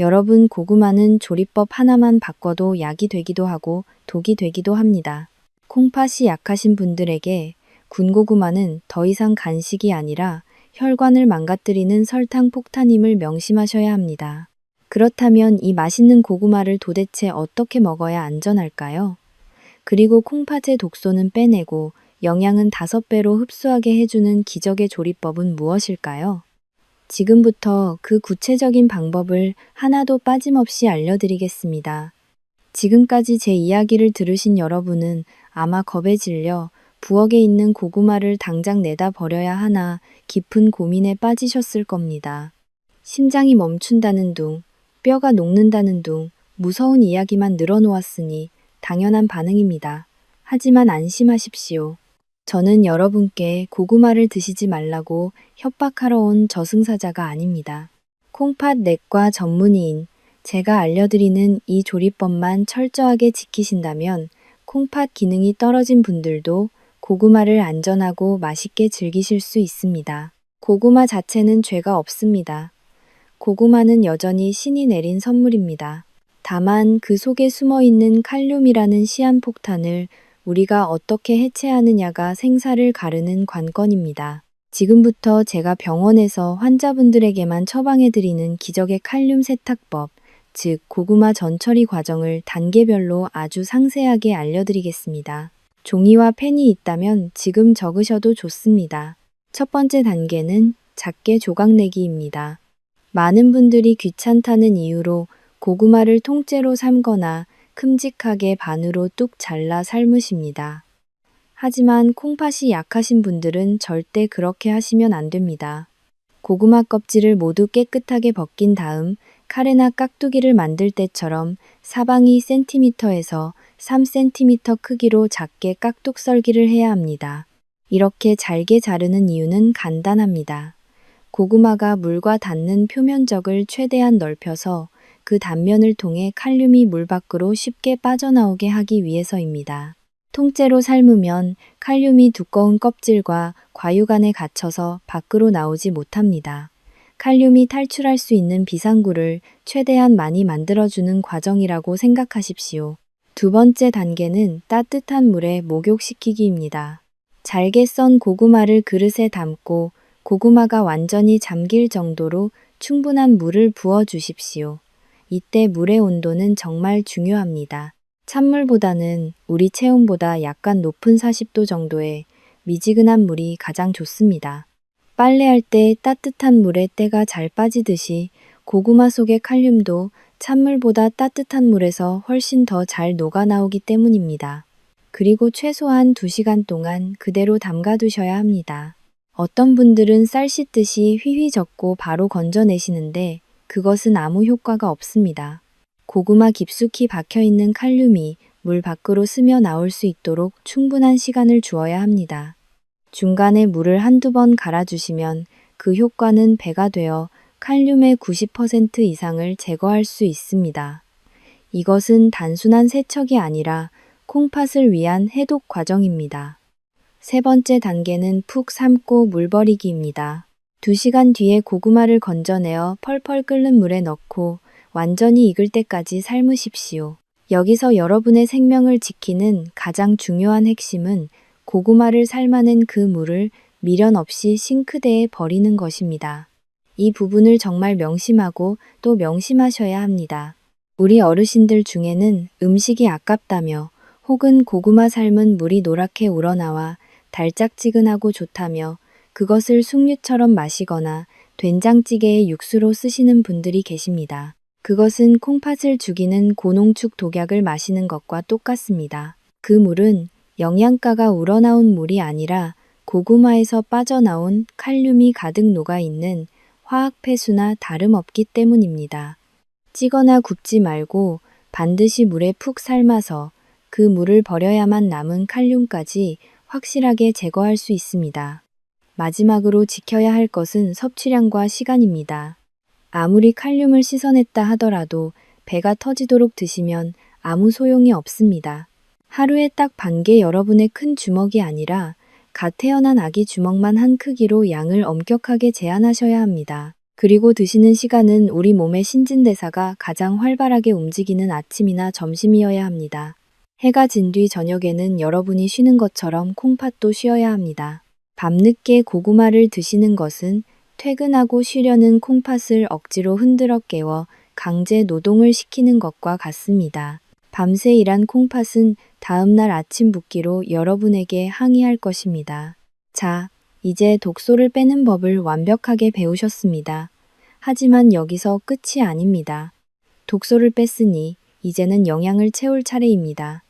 여러분, 고구마는 조리법 하나만 바꿔도 약이 되기도 하고 독이 되기도 합니다. 콩팥이 약하신 분들에게 군고구마는 더 이상 간식이 아니라 혈관을 망가뜨리는 설탕 폭탄임을 명심하셔야 합니다. 그렇다면 이 맛있는 고구마를 도대체 어떻게 먹어야 안전할까요? 그리고 콩팥의 독소는 빼내고 영양은 5배로 흡수하게 해주는 기적의 조리법은 무엇일까요? 지금부터 그 구체적인 방법을 하나도 빠짐없이 알려드리겠습니다. 지금까지 제 이야기를 들으신 여러분은 아마 겁에 질려 부엌에 있는 고구마를 당장 내다 버려야 하나 깊은 고민에 빠지셨을 겁니다. 심장이 멈춘다는 둥, 뼈가 녹는다는 둥, 무서운 이야기만 늘어놓았으니 당연한 반응입니다. 하지만 안심하십시오. 저는 여러분께 고구마를 드시지 말라고 협박하러 온 저승사자가 아닙니다. 콩팥 내과 전문의인 제가 알려드리는 이 조리법만 철저하게 지키신다면 콩팥 기능이 떨어진 분들도 고구마를 안전하고 맛있게 즐기실 수 있습니다. 고구마 자체는 죄가 없습니다. 고구마는 여전히 신이 내린 선물입니다. 다만 그 속에 숨어 있는 칼륨이라는 시한폭탄을 우리가 어떻게 해체하느냐가 생사를 가르는 관건입니다. 지금부터 제가 병원에서 환자분들에게만 처방해드리는 기적의 칼륨 세탁법, 즉 고구마 전처리 과정을 단계별로 아주 상세하게 알려드리겠습니다. 종이와 펜이 있다면 지금 적으셔도 좋습니다. 첫 번째 단계는 작게 조각내기입니다. 많은 분들이 귀찮다는 이유로 고구마를 통째로 삶거나 큼직하게 반으로 뚝 잘라 삶으십니다. 하지만 콩팥이 약하신 분들은 절대 그렇게 하시면 안 됩니다. 고구마 껍질을 모두 깨끗하게 벗긴 다음 카레나 깍두기를 만들 때처럼 사방이 cm에서 3cm 크기로 작게 깍둑 썰기를 해야 합니다. 이렇게 잘게 자르는 이유는 간단합니다. 고구마가 물과 닿는 표면적을 최대한 넓혀서 그 단면을 통해 칼륨이 물 밖으로 쉽게 빠져나오게 하기 위해서입니다. 통째로 삶으면 칼륨이 두꺼운 껍질과 과육안에 갇혀서 밖으로 나오지 못합니다. 칼륨이 탈출할 수 있는 비상구를 최대한 많이 만들어주는 과정이라고 생각하십시오. 두 번째 단계는 따뜻한 물에 목욕시키기입니다. 잘게 썬 고구마를 그릇에 담고 고구마가 완전히 잠길 정도로 충분한 물을 부어 주십시오. 이때 물의 온도는 정말 중요합니다. 찬물보다는 우리 체온보다 약간 높은 40도 정도의 미지근한 물이 가장 좋습니다. 빨래할 때 따뜻한 물에 때가 잘 빠지듯이 고구마 속의 칼륨도 찬물보다 따뜻한 물에서 훨씬 더 잘 녹아나오기 때문입니다. 그리고 최소한 2시간 동안 그대로 담가두셔야 합니다. 어떤 분들은 쌀 씻듯이 휘휘 젓고 바로 건져내시는데 그것은 아무 효과가 없습니다. 고구마 깊숙이 박혀있는 칼륨이 물 밖으로 스며 나올 수 있도록 충분한 시간을 주어야 합니다. 중간에 물을 한두 번 갈아주시면 그 효과는 배가 되어 칼륨의 90% 이상을 제거할 수 있습니다. 이것은 단순한 세척이 아니라 콩팥을 위한 해독 과정입니다. 세 번째 단계는 푹 삶고 물 버리기입니다. 2시간 뒤에 고구마를 건져내어 펄펄 끓는 물에 넣고 완전히 익을 때까지 삶으십시오. 여기서 여러분의 생명을 지키는 가장 중요한 핵심은 고구마를 삶아낸 그 물을 미련 없이 싱크대에 버리는 것입니다. 이 부분을 정말 명심하고 또 명심하셔야 합니다. 우리 어르신들 중에는 음식이 아깝다며 혹은 고구마 삶은 물이 노랗게 우러나와 달짝지근하고 좋다며 그것을 숭늉처럼 마시거나 된장찌개의 육수로 쓰시는 분들이 계십니다. 그것은 콩팥을 죽이는 고농축 독약을 마시는 것과 똑같습니다. 그 물은 영양가가 우러나온 물이 아니라 고구마에서 빠져나온 칼륨이 가득 녹아있는 화학폐수나 다름없기 때문입니다. 찌거나 굽지 말고 반드시 물에 푹 삶아서 그 물을 버려야만 남은 칼륨까지 확실하게 제거할 수 있습니다. 마지막으로 지켜야 할 것은 섭취량과 시간입니다. 아무리 칼륨을 씻어냈다 하더라도 배가 터지도록 드시면 아무 소용이 없습니다. 하루에 딱 반 개 여러분의 큰 주먹이 아니라 갓 태어난 아기 주먹만 한 크기로 양을 엄격하게 제한하셔야 합니다. 그리고 드시는 시간은 우리 몸의 신진대사가 가장 활발하게 움직이는 아침이나 점심이어야 합니다. 해가 진 뒤 저녁에는 여러분이 쉬는 것처럼 콩팥도 쉬어야 합니다. 밤늦게 고구마를 드시는 것은 퇴근하고 쉬려는 콩팥을 억지로 흔들어 깨워 강제 노동을 시키는 것과 같습니다. 밤새 일한 콩팥은 다음날 아침 붓기로 여러분에게 항의할 것입니다. 자, 이제 독소를 빼는 법을 완벽하게 배우셨습니다. 하지만 여기서 끝이 아닙니다. 독소를 뺐으니 이제는 영양을 채울 차례입니다.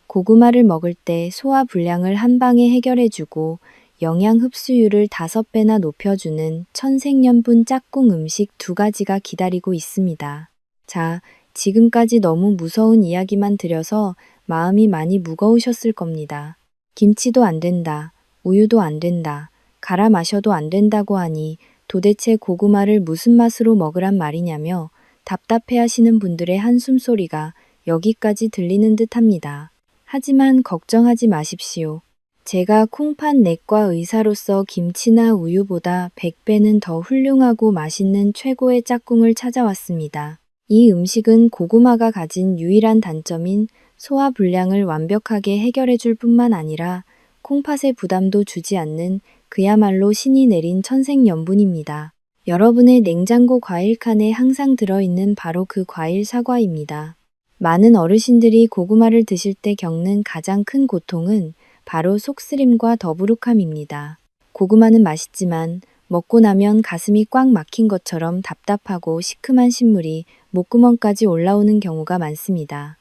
고구마를 먹을 때 소화 불량을 한 방에 해결해주고 영양 흡수율을 5배나 높여주는 천생연분 짝꿍 음식 2가지가 기다리고 있습니다. 자, 지금까지 너무 무서운 이야기만 들려서 마음이 많이 무거우셨을 겁니다. 김치도 안 된다. 우유도 안 된다. 갈아 마셔도 안 된다고 하니 도대체 고구마를 무슨 맛으로 먹으란 말이냐며 답답해하시는 분들의 한숨 소리가 여기까지 들리는 듯합니다. 하지만 걱정하지 마십시오. 제가 콩팥 내과 의사로서 김치나 우유보다 100배는 더 훌륭하고 맛있는 최고의 짝꿍을 찾아왔습니다. 이 음식은 고구마가 가진 유일한 단점인 소화 불량을 완벽하게 해결해 줄 뿐만 아니라 콩팥에 부담도 주지 않는 그야말로 신이 내린 천생연분입니다. 여러분의 냉장고 과일 칸에 항상 들어있는 바로 그 과일 사과입니다. 많은 어르신들이 고구마를 드실 때 겪는 가장 큰 고통은 바로 속쓰림과 더부룩함입니다. 고구마는 맛있지만 먹고 나면 가슴이 꽉 막힌 것처럼 답답하고 시큼한 신물이 목구멍까지 올라오는 경우가 많습니다.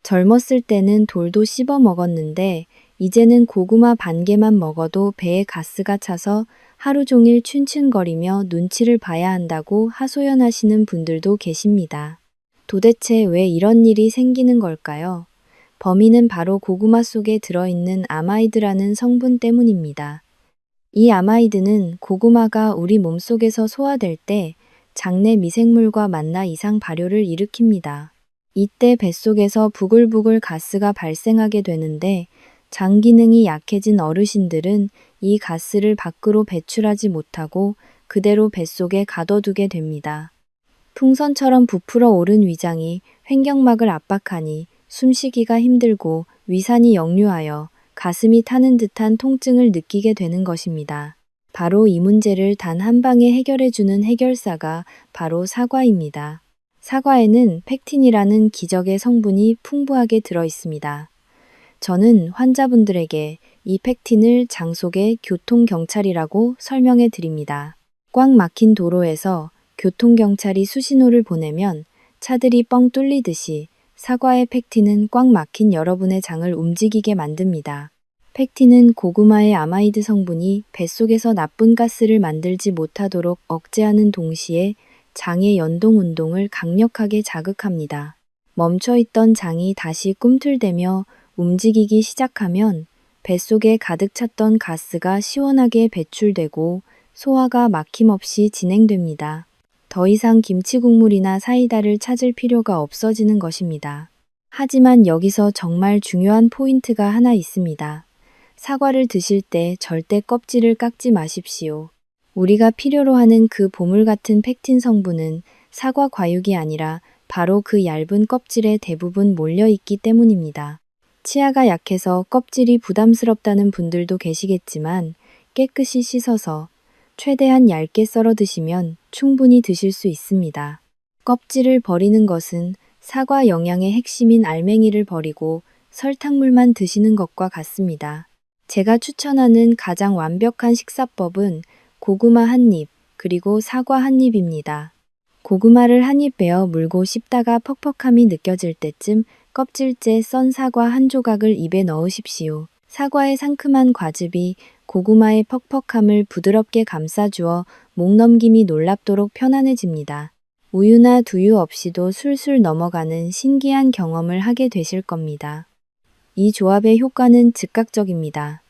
젊었을 때는 돌도 씹어 먹었는데 이제는 고구마 반 개만 먹어도 배에 가스가 차서 하루 종일 춘춘거리며 눈치를 봐야 한다고 하소연하시는 분들도 계십니다. 도대체 왜 이런 일이 생기는 걸까요? 범인은 바로 고구마 속에 들어있는 아마이드라는 성분 때문입니다. 이 아마이드는 고구마가 우리 몸속에서 소화될 때 장내 미생물과 만나 이상 발효를 일으킵니다. 이때 뱃속에서 부글부글 가스가 발생하게 되는데 장 기능이 약해진 어르신들은 이 가스를 밖으로 배출하지 못하고 그대로 뱃속에 가둬두게 됩니다. 풍선처럼 부풀어 오른 위장이 횡격막을 압박하니 숨쉬기가 힘들고 위산이 역류하여 가슴이 타는 듯한 통증을 느끼게 되는 것입니다. 바로 이 문제를 단 한 방에 해결해주는 해결사가 바로 사과입니다. 사과에는 펙틴이라는 기적의 성분이 풍부하게 들어 있습니다. 저는 환자분들에게 이 펙틴을 장속의 교통경찰이라고 설명해 드립니다. 꽉 막힌 도로에서 교통경찰이 수신호를 보내면 차들이 뻥 뚫리듯이 사과의 펙틴은 꽉 막힌 여러분의 장을 움직이게 만듭니다. 펙틴은 고구마의 아마이드 성분이 뱃속에서 나쁜 가스를 만들지 못하도록 억제하는 동시에 장의 연동 운동을 강력하게 자극합니다. 멈춰있던 장이 다시 꿈틀대며 움직이기 시작하면 뱃속에 가득 찼던 가스가 시원하게 배출되고 소화가 막힘없이 진행됩니다. 더 이상 김치 국물이나 사이다를 찾을 필요가 없어지는 것입니다. 하지만 여기서 정말 중요한 포인트가 하나 있습니다. 사과를 드실 때 절대 껍질을 깎지 마십시오. 우리가 필요로 하는 그 보물 같은 펙틴 성분은 사과 과육이 아니라 바로 그 얇은 껍질에 대부분 몰려있기 때문입니다. 치아가 약해서 껍질이 부담스럽다는 분들도 계시겠지만 깨끗이 씻어서 최대한 얇게 썰어 드시면 충분히 드실 수 있습니다. 껍질을 버리는 것은 사과 영양의 핵심인 알맹이를 버리고 설탕물만 드시는 것과 같습니다. 제가 추천하는 가장 완벽한 식사법은 고구마 한 입, 그리고 사과 한 입입니다. 고구마를 한 입 베어 물고 씹다가 퍽퍽함이 느껴질 때쯤 껍질째 썬 사과 한 조각을 입에 넣으십시오. 사과의 상큼한 과즙이 고구마의 퍽퍽함을 부드럽게 감싸주어 목 넘김이 놀랍도록 편안해집니다. 우유나 두유 없이도 술술 넘어가는 신기한 경험을 하게 되실 겁니다. 이 조합의 효과는 즉각적입니다.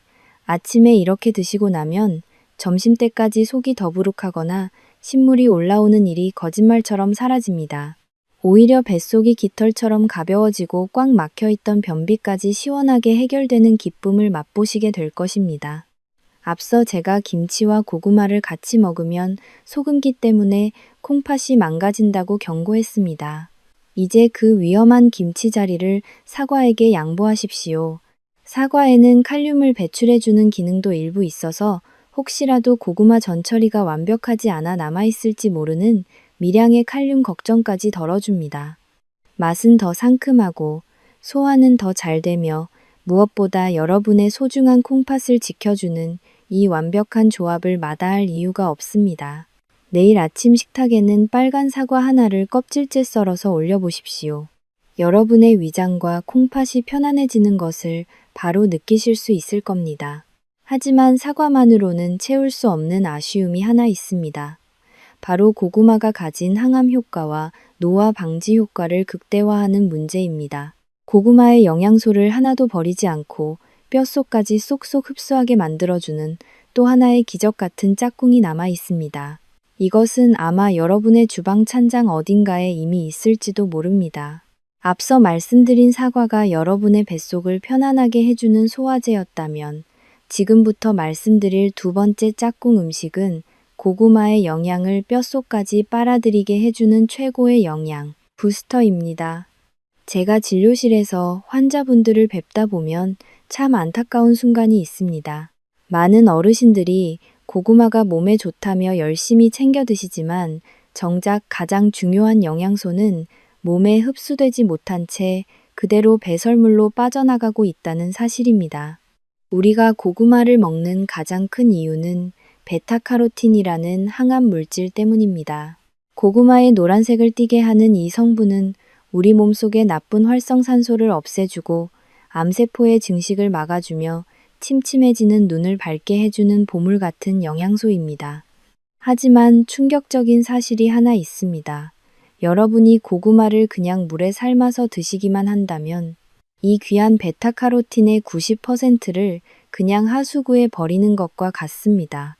아침에 이렇게 드시고 나면 점심때까지 속이 더부룩하거나 신물이 올라오는 일이 거짓말처럼 사라집니다. 오히려 뱃속이 깃털처럼 가벼워지고 꽉 막혀있던 변비까지 시원하게 해결되는 기쁨을 맛보시게 될 것입니다. 앞서 제가 김치와 고구마를 같이 먹으면 소금기 때문에 콩팥이 망가진다고 경고했습니다. 이제 그 위험한 김치 자리를 사과에게 양보하십시오. 사과에는 칼륨을 배출해주는 기능도 일부 있어서 혹시라도 고구마 전처리가 완벽하지 않아 남아있을지 모르는 미량의 칼륨 걱정까지 덜어줍니다. 맛은 더 상큼하고 소화는 더 잘 되며 무엇보다 여러분의 소중한 콩팥을 지켜주는 이 완벽한 조합을 마다할 이유가 없습니다. 내일 아침 식탁에는 빨간 사과 하나를 껍질째 썰어서 올려보십시오. 여러분의 위장과 콩팥이 편안해지는 것을 바로 느끼실 수 있을 겁니다. 하지만 사과만으로는 채울 수 없는 아쉬움이 하나 있습니다. 바로 고구마가 가진 항암 효과와 노화 방지 효과를 극대화하는 문제입니다. 고구마의 영양소를 하나도 버리지 않고 뼛속까지 쏙쏙 흡수하게 만들어주는 또 하나의 기적 같은 짝꿍이 남아 있습니다. 이것은 아마 여러분의 주방 찬장 어딘가에 이미 있을지도 모릅니다. 앞서 말씀드린 사과가 여러분의 뱃속을 편안하게 해주는 소화제였다면 지금부터 말씀드릴 두 번째 짝꿍 음식은 고구마의 영양을 뼛속까지 빨아들이게 해주는 최고의 영양 부스터입니다. 제가 진료실에서 환자분들을 뵙다 보면 참 안타까운 순간이 있습니다. 많은 어르신들이 고구마가 몸에 좋다며 열심히 챙겨 드시지만 정작 가장 중요한 영양소는 몸에 흡수되지 못한 채 그대로 배설물로 빠져나가고 있다는 사실입니다. 우리가 고구마를 먹는 가장 큰 이유는 베타카로틴이라는 항암 물질 때문입니다. 고구마의 노란색을 띠게 하는 이 성분은 우리 몸속의 나쁜 활성산소를 없애주고 암세포의 증식을 막아주며 침침해지는 눈을 밝게 해주는 보물 같은 영양소입니다. 하지만 충격적인 사실이 하나 있습니다. 여러분이 고구마를 그냥 물에 삶아서 드시기만 한다면 이 귀한 베타카로틴의 90%를 그냥 하수구에 버리는 것과 같습니다.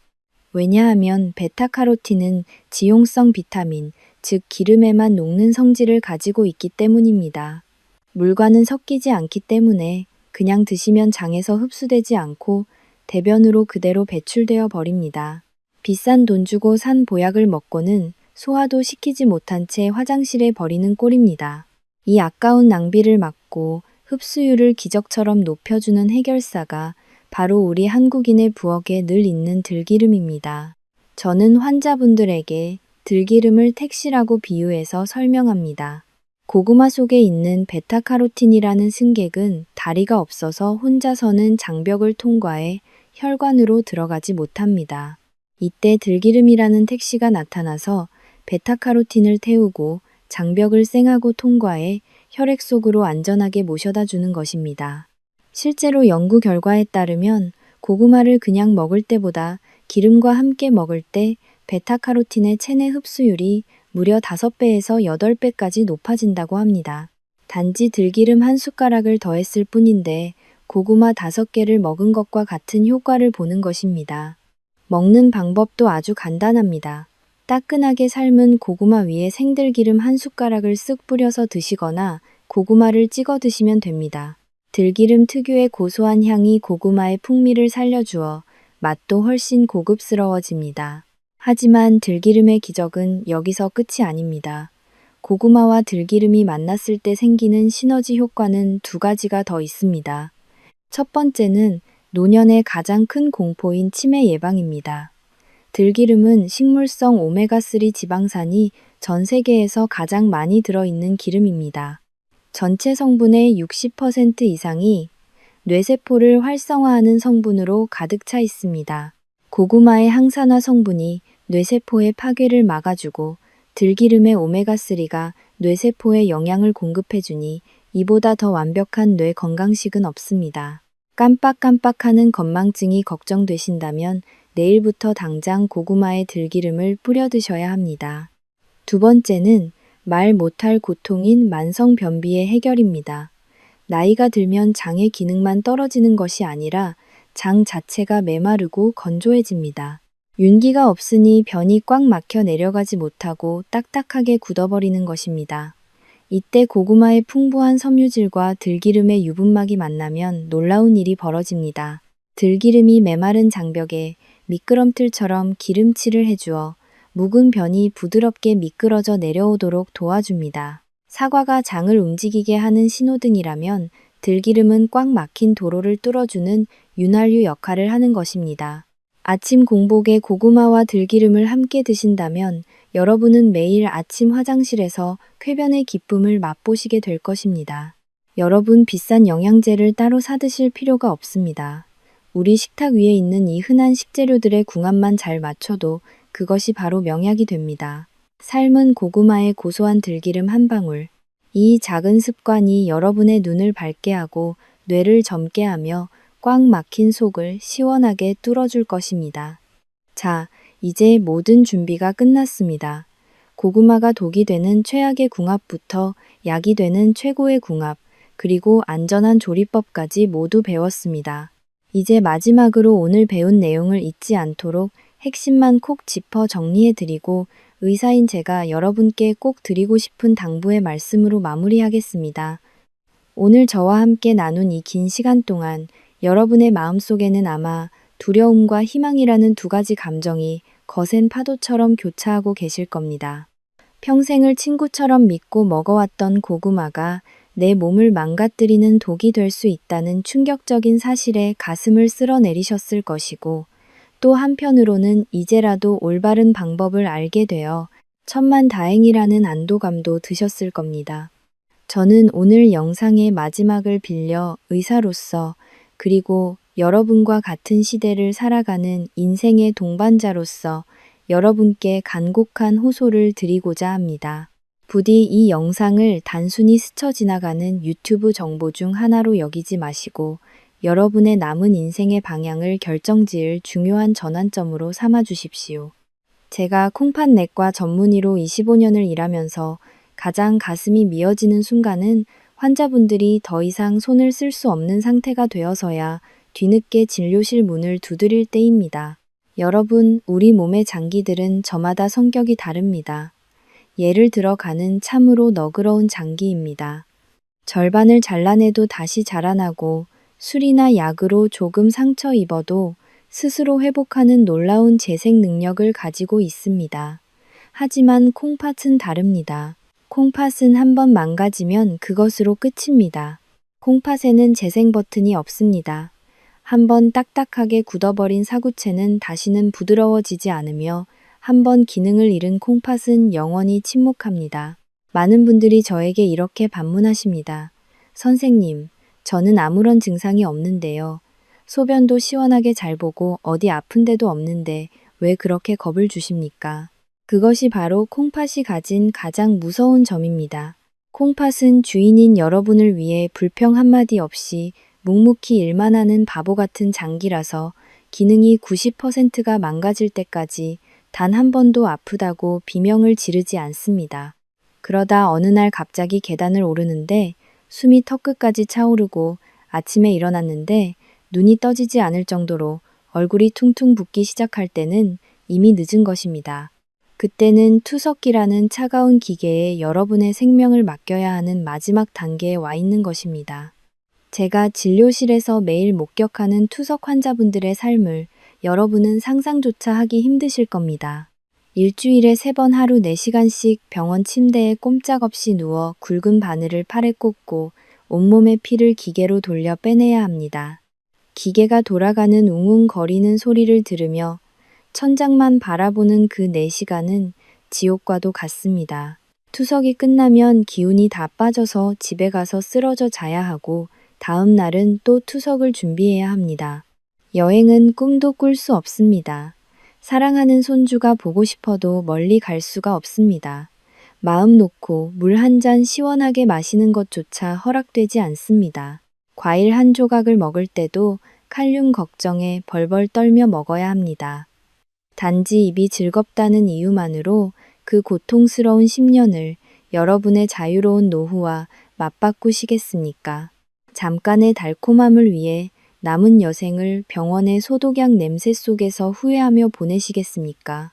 왜냐하면 베타카로틴은 지용성 비타민, 즉 기름에만 녹는 성질을 가지고 있기 때문입니다. 물과는 섞이지 않기 때문에 그냥 드시면 장에서 흡수되지 않고 대변으로 그대로 배출되어 버립니다. 비싼 돈 주고 산 보약을 먹고는 소화도 시키지 못한 채 화장실에 버리는 꼴입니다. 이 아까운 낭비를 막고 흡수율을 기적처럼 높여주는 해결사가 바로 우리 한국인의 부엌에 늘 있는 들기름입니다. 저는 환자분들에게 들기름을 택시라고 비유해서 설명합니다. 고구마 속에 있는 베타카로틴이라는 승객은 다리가 없어서 혼자서는 장벽을 통과해 혈관으로 들어가지 못합니다. 이때 들기름이라는 택시가 나타나서 베타카로틴을 태우고 장벽을 쌩하고 통과해 혈액 속으로 안전하게 모셔다 주는 것입니다. 실제로 연구 결과에 따르면 고구마를 그냥 먹을 때보다 기름과 함께 먹을 때 베타카로틴의 체내 흡수율이 무려 5배에서 8배까지 높아진다고 합니다. 단지 들기름 한 숟가락을 더했을 뿐인데 고구마 5개를 먹은 것과 같은 효과를 보는 것입니다. 먹는 방법도 아주 간단합니다. 따끈하게 삶은 고구마 위에 생들기름 한 숟가락을 쓱 뿌려서 드시거나 고구마를 찍어 드시면 됩니다. 들기름 특유의 고소한 향이 고구마의 풍미를 살려주어 맛도 훨씬 고급스러워집니다. 하지만 들기름의 기적은 여기서 끝이 아닙니다. 고구마와 들기름이 만났을 때 생기는 시너지 효과는 두 가지가 더 있습니다. 첫 번째는 노년의 가장 큰 공포인 치매 예방입니다. 들기름은 식물성 오메가3 지방산이 전 세계에서 가장 많이 들어있는 기름입니다. 전체 성분의 60% 이상이 뇌세포를 활성화하는 성분으로 가득 차 있습니다. 고구마의 항산화 성분이 뇌세포의 파괴를 막아주고 들기름의 오메가3가 뇌세포에 영양을 공급해주니 이보다 더 완벽한 뇌 건강식은 없습니다. 깜빡깜빡하는 건망증이 걱정되신다면 내일부터 당장 고구마에 들기름을 뿌려 드셔야 합니다. 두 번째는 말 못할 고통인 만성 변비의 해결입니다. 나이가 들면 장의 기능만 떨어지는 것이 아니라 장 자체가 메마르고 건조해집니다. 윤기가 없으니 변이 꽉 막혀 내려가지 못하고 딱딱하게 굳어버리는 것입니다. 이때 고구마의 풍부한 섬유질과 들기름의 유분막이 만나면 놀라운 일이 벌어집니다. 들기름이 메마른 장벽에 미끄럼틀처럼 기름칠을 해주어 묵은 변이 부드럽게 미끄러져 내려오도록 도와줍니다. 사과가 장을 움직이게 하는 신호등이라면 들기름은 꽉 막힌 도로를 뚫어주는 윤활유 역할을 하는 것입니다. 아침 공복에 고구마와 들기름을 함께 드신다면 여러분은 매일 아침 화장실에서 쾌변의 기쁨을 맛보시게 될 것입니다. 여러분 비싼 영양제를 따로 사드실 필요가 없습니다. 우리 식탁 위에 있는 이 흔한 식재료들의 궁합만 잘 맞춰도 그것이 바로 명약이 됩니다. 삶은 고구마의 고소한 들기름 한 방울. 이 작은 습관이 여러분의 눈을 밝게 하고 뇌를 젊게 하며 꽉 막힌 속을 시원하게 뚫어줄 것입니다. 자, 이제 모든 준비가 끝났습니다. 고구마가 독이 되는 최악의 궁합부터 약이 되는 최고의 궁합, 그리고 안전한 조리법까지 모두 배웠습니다. 이제 마지막으로 오늘 배운 내용을 잊지 않도록 핵심만 콕 짚어 정리해드리고 의사인 제가 여러분께 꼭 드리고 싶은 당부의 말씀으로 마무리하겠습니다. 오늘 저와 함께 나눈 이 긴 시간 동안 여러분의 마음속에는 아마 두려움과 희망이라는 두 가지 감정이 거센 파도처럼 교차하고 계실 겁니다. 평생을 친구처럼 믿고 먹어왔던 고구마가 내 몸을 망가뜨리는 독이 될 수 있다는 충격적인 사실에 가슴을 쓸어내리셨을 것이고, 또 한편으로는 이제라도 올바른 방법을 알게 되어 천만다행이라는 안도감도 드셨을 겁니다. 저는 오늘 영상의 마지막을 빌려 의사로서 그리고 여러분과 같은 시대를 살아가는 인생의 동반자로서 여러분께 간곡한 호소를 드리고자 합니다. 부디 이 영상을 단순히 스쳐 지나가는 유튜브 정보 중 하나로 여기지 마시고 여러분의 남은 인생의 방향을 결정지을 중요한 전환점으로 삼아 주십시오. 제가 콩팥내과 전문의로 25년을 일하면서 가장 가슴이 미어지는 순간은 환자분들이 더 이상 손을 쓸 수 없는 상태가 되어서야 뒤늦게 진료실 문을 두드릴 때입니다. 여러분, 우리 몸의 장기들은 저마다 성격이 다릅니다. 예를 들어 간은 참으로 너그러운 장기입니다. 절반을 잘라내도 다시 자라나고 술이나 약으로 조금 상처 입어도 스스로 회복하는 놀라운 재생 능력을 가지고 있습니다. 하지만 콩팥은 다릅니다. 콩팥은 한번 망가지면 그것으로 끝입니다. 콩팥에는 재생 버튼이 없습니다. 한번 딱딱하게 굳어버린 사구체는 다시는 부드러워지지 않으며 한번 기능을 잃은 콩팥은 영원히 침묵합니다. 많은 분들이 저에게 이렇게 반문하십니다. 선생님, 저는 아무런 증상이 없는데요. 소변도 시원하게 잘 보고 어디 아픈 데도 없는데 왜 그렇게 겁을 주십니까? 그것이 바로 콩팥이 가진 가장 무서운 점입니다. 콩팥은 주인인 여러분을 위해 불평 한마디 없이 묵묵히 일만 하는 바보 같은 장기라서 기능이 90%가 망가질 때까지 단 한 번도 아프다고 비명을 지르지 않습니다. 그러다 어느 날 갑자기 계단을 오르는데 숨이 턱끝까지 차오르고 아침에 일어났는데 눈이 떠지지 않을 정도로 얼굴이 퉁퉁 붓기 시작할 때는 이미 늦은 것입니다. 그때는 투석기라는 차가운 기계에 여러분의 생명을 맡겨야 하는 마지막 단계에 와 있는 것입니다. 제가 진료실에서 매일 목격하는 투석 환자분들의 삶을 여러분은 상상조차 하기 힘드실 겁니다. 일주일에 3번 하루 4시간씩 병원 침대에 꼼짝없이 누워 굵은 바늘을 팔에 꽂고 온몸의 피를 기계로 돌려 빼내야 합니다. 기계가 돌아가는 웅웅거리는 소리를 들으며 천장만 바라보는 그 4시간은 지옥과도 같습니다. 투석이 끝나면 기운이 다 빠져서 집에 가서 쓰러져 자야 하고 다음 날은 또 투석을 준비해야 합니다. 여행은 꿈도 꿀 수 없습니다. 사랑하는 손주가 보고 싶어도 멀리 갈 수가 없습니다. 마음 놓고 물 한 잔 시원하게 마시는 것조차 허락되지 않습니다. 과일 한 조각을 먹을 때도 칼륨 걱정에 벌벌 떨며 먹어야 합니다. 단지 입이 즐겁다는 이유만으로 그 고통스러운 10년을 여러분의 자유로운 노후와 맞바꾸시겠습니까? 잠깐의 달콤함을 위해 남은 여생을 병원의 소독약 냄새 속에서 후회하며 보내시겠습니까?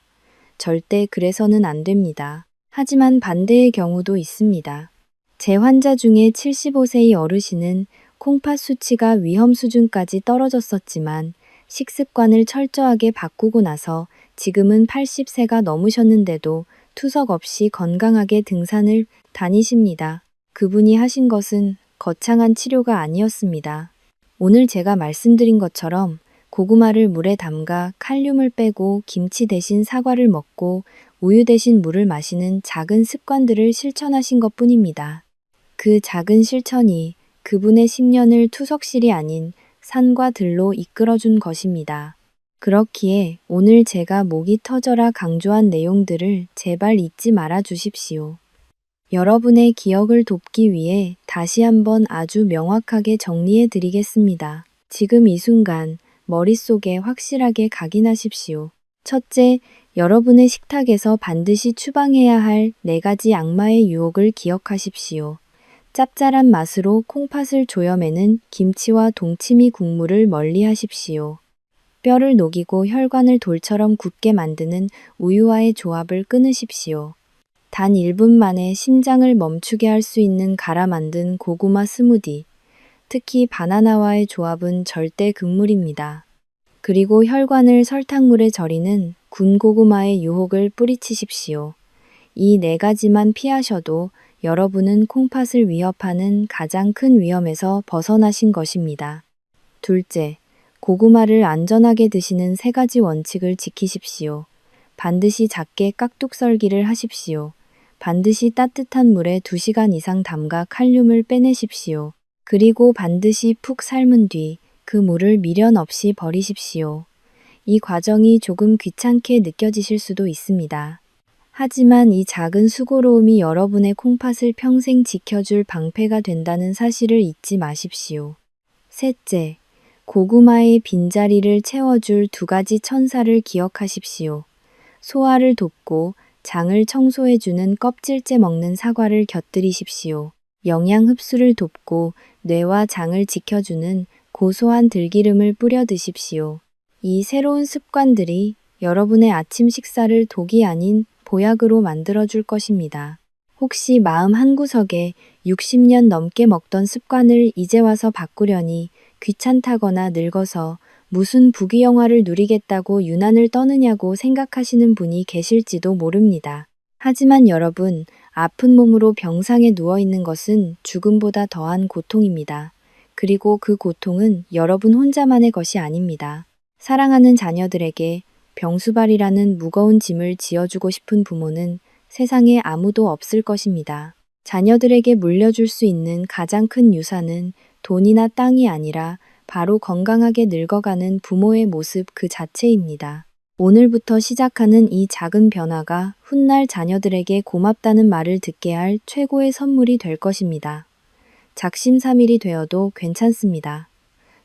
절대 그래서는 안 됩니다. 하지만 반대의 경우도 있습니다. 제 환자 중에 75세의 어르신은 콩팥 수치가 위험 수준까지 떨어졌었지만 식습관을 철저하게 바꾸고 나서 지금은 80세가 넘으셨는데도 투석 없이 건강하게 등산을 다니십니다. 그분이 하신 것은 거창한 치료가 아니었습니다. 오늘 제가 말씀드린 것처럼 고구마를 물에 담가 칼륨을 빼고 김치 대신 사과를 먹고 우유 대신 물을 마시는 작은 습관들을 실천하신 것뿐입니다. 그 작은 실천이 그분의 10년을 투석실이 아닌 산과 들로 이끌어준 것입니다. 그렇기에 오늘 제가 목이 터져라 강조한 내용들을 제발 잊지 말아 주십시오. 여러분의 기억을 돕기 위해 다시 한번 아주 명확하게 정리해 드리겠습니다. 지금 이 순간 머릿속에 확실하게 각인하십시오. 첫째, 여러분의 식탁에서 반드시 추방해야 할 4가지 악마의 유혹을 기억하십시오. 짭짤한 맛으로 콩팥을 조여매는 김치와 동치미 국물을 멀리 하십시오. 뼈를 녹이고 혈관을 돌처럼 굳게 만드는 우유와의 조합을 끊으십시오. 단 1분 만에 심장을 멈추게 할 수 있는 갈아 만든 고구마 스무디. 특히 바나나와의 조합은 절대 극물입니다. 그리고 혈관을 설탕물에 절이는 군고구마의 유혹을 뿌리치십시오. 이 4가지만 피하셔도 여러분은 콩팥을 위협하는 가장 큰 위험에서 벗어나신 것입니다. 둘째, 고구마를 안전하게 드시는 3가지 원칙을 지키십시오. 반드시 작게 깍둑 썰기를 하십시오. 반드시 따뜻한 물에 2시간 이상 담가 칼륨을 빼내십시오. 그리고 반드시 푹 삶은 뒤 그 물을 미련 없이 버리십시오. 이 과정이 조금 귀찮게 느껴지실 수도 있습니다. 하지만 이 작은 수고로움이 여러분의 콩팥을 평생 지켜줄 방패가 된다는 사실을 잊지 마십시오. 셋째, 고구마의 빈자리를 채워줄 2가지 천사를 기억하십시오. 소화를 돕고 장을 청소해주는 껍질째 먹는 사과를 곁들이십시오. 영양 흡수를 돕고 뇌와 장을 지켜주는 고소한 들기름을 뿌려 드십시오. 이 새로운 습관들이 여러분의 아침 식사를 독이 아닌 보약으로 만들어줄 것입니다. 혹시 마음 한구석에 60년 넘게 먹던 습관을 이제 와서 바꾸려니 귀찮다거나 늙어서 무슨 부귀영화를 누리겠다고 유난을 떠느냐고 생각하시는 분이 계실지도 모릅니다. 하지만 여러분, 아픈 몸으로 병상에 누워있는 것은 죽음보다 더한 고통입니다. 그리고 그 고통은 여러분 혼자만의 것이 아닙니다. 사랑하는 자녀들에게 병수발이라는 무거운 짐을 지어주고 싶은 부모는 세상에 아무도 없을 것입니다. 자녀들에게 물려줄 수 있는 가장 큰 유산은 돈이나 땅이 아니라 바로 건강하게 늙어가는 부모의 모습 그 자체입니다. 오늘부터 시작하는 이 작은 변화가 훗날 자녀들에게 고맙다는 말을 듣게 할 최고의 선물이 될 것입니다. 작심삼일이 되어도 괜찮습니다.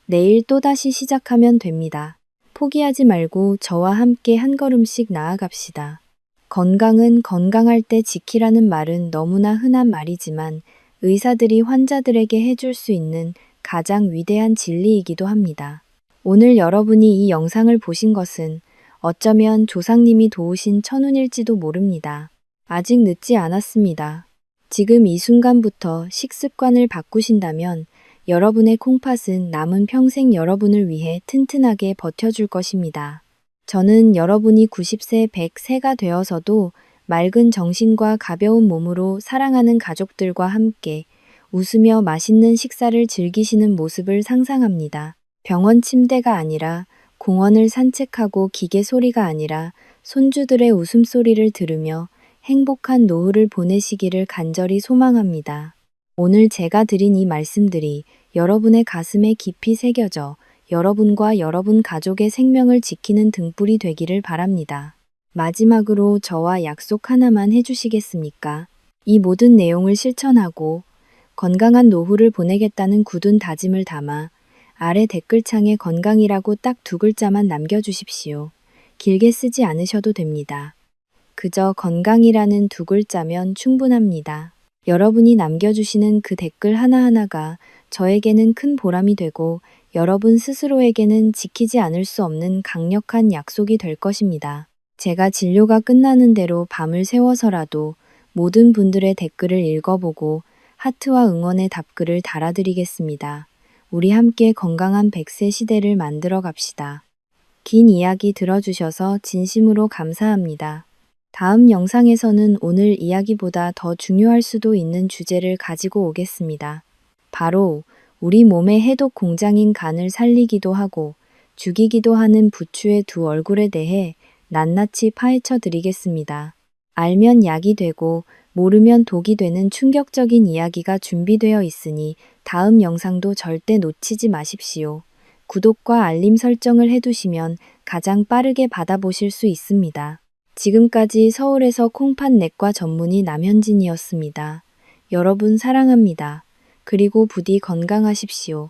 내일 또다시 시작하면 됩니다. 포기하지 말고 저와 함께 한 걸음씩 나아갑시다. 건강은 건강할 때 지키라는 말은 너무나 흔한 말이지만 의사들이 환자들에게 해줄 수 있는 가장 위대한 진리이기도 합니다. 오늘 여러분이 이 영상을 보신 것은 어쩌면 조상님이 도우신 천운일지도 모릅니다. 아직 늦지 않았습니다. 지금 이 순간부터 식습관을 바꾸신다면 여러분의 콩팥은 남은 평생 여러분을 위해 튼튼하게 버텨줄 것입니다. 저는 여러분이 90세, 100세가 되어서도 맑은 정신과 가벼운 몸으로 사랑하는 가족들과 함께 웃으며 맛있는 식사를 즐기시는 모습을 상상합니다. 병원 침대가 아니라 공원을 산책하고 기계 소리가 아니라 손주들의 웃음소리를 들으며 행복한 노후를 보내시기를 간절히 소망합니다. 오늘 제가 드린 이 말씀들이 여러분의 가슴에 깊이 새겨져 여러분과 여러분 가족의 생명을 지키는 등불이 되기를 바랍니다. 마지막으로 저와 약속 하나만 해주시겠습니까? 이 모든 내용을 실천하고 건강한 노후를 보내겠다는 굳은 다짐을 담아 아래 댓글창에 건강이라고 딱 2글자만 남겨주십시오. 길게 쓰지 않으셔도 됩니다. 그저 건강이라는 2글자면 충분합니다. 여러분이 남겨주시는 그 댓글 하나하나가 저에게는 큰 보람이 되고 여러분 스스로에게는 지키지 않을 수 없는 강력한 약속이 될 것입니다. 제가 진료가 끝나는 대로 밤을 새워서라도 모든 분들의 댓글을 읽어보고 하트와 응원의 답글을 달아드리겠습니다. 우리 함께 건강한 100세 시대를 만들어 갑시다. 긴 이야기 들어주셔서 진심으로 감사합니다. 다음 영상에서는 오늘 이야기보다 더 중요할 수도 있는 주제를 가지고 오겠습니다. 바로 우리 몸의 해독 공장인 간을 살리기도 하고 죽이기도 하는 부추의 2 얼굴에 대해 낱낱이 파헤쳐 드리겠습니다. 알면 약이 되고 모르면 독이 되는 충격적인 이야기가 준비되어 있으니 다음 영상도 절대 놓치지 마십시오. 구독과 알림 설정을 해두시면 가장 빠르게 받아보실 수 있습니다. 지금까지 서울에서 콩팥 내과 전문의 남현진이었습니다. 여러분 사랑합니다. 그리고 부디 건강하십시오.